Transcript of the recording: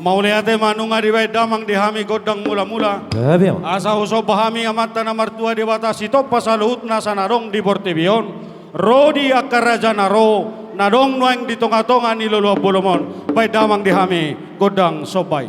Mauliate manunga di bae damang dihami godang mula-mula. Asa uso bahami amata na martua di batasi to pasaluhut na sanarong di Bortebion. Rodi akaraja naro nadong nuang di tonga-tonga ni lolo bolomon. Bae damang dihami godang sobay.